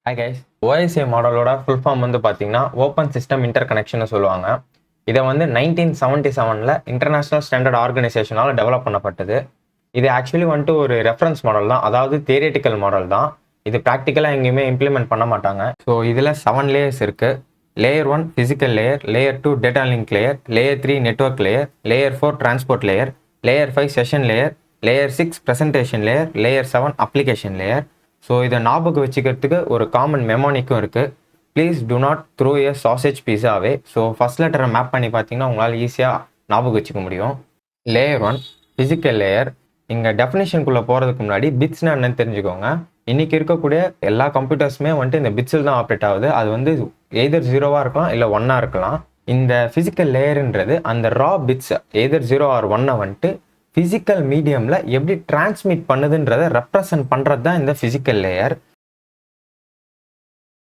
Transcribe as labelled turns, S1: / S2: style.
S1: Hi guys, OSI மாடலோட full form வந்து பார்த்தீங்கன்னா ஓப்பன் சிஸ்டம் இன்டர் கனெக்ஷன் சொல்லுவாங்க. இதை வந்து 1977ல் இன்டர்நேஷனல் ஸ்டாண்டர்ட் ஆர்கனைசேஷனால் டெவலப் பண்ணப்பட்டது. இது ஆக்சுவலி வந்துட்டு ஒரு ரெஃபரன்ஸ் மாடல் தான், அதாவது தியரிட்டிக்கல் மாடல் தான். இது ப்ராக்டிக்கலாக எங்கேயுமே இம்ப்ளிமெண்ட் பண்ண மாட்டாங்க. ஸோ இதில் 7 லேயர்ஸ் இருக்குது. Layer 1 physical layer, layer 2 data link layer, layer 3 network layer, layer 4 transport layer, layer 5 session layer, layer 6 presentation layer, layer 7 application layer. So இதை ஞாபகம் வச்சுக்கிறதுக்கு ஒரு காமன் மெமோனிக்கும் இருக்குது. Please do not throw a sausage pizza away. So first லெட்டரை map பண்ணி பார்த்தீங்கன்னா உங்களால் ஈஸியாக ஞாபகம் வச்சுக்க முடியும். Layer 1 physical layer. இங்கே டெஃபினேஷனுக்குள்ளே போகிறதுக்கு முன்னாடி பிட்ஸ்னால் என்னன்னு தெரிஞ்சுக்கோங்க. இன்றைக்கி இருக்கக்கூடிய எல்லா கம்ப்யூட்டர்ஸுமே வந்துட்டு இந்த பிட்ஸில் தான் ஆப்ரேட் ஆகுது. அது வந்து எய்தர் 0வாக இருக்கலாம் இல்லை 1ஆக இருக்கலாம். இந்த ஃபிசிக்கல் லேயருன்றது அந்த ரா பிட்ஸ் எய்தர் 0 ஆர் 1 வந்துட்டு ஃபிசிக்கல் மீடியமில் எப்படி டிரான்ஸ்மிட் பண்ணுதுன்றதை ரெப்ரசன்ட் பண்ணுறது தான் இந்த ஃபிசிக்கல் லேயர்.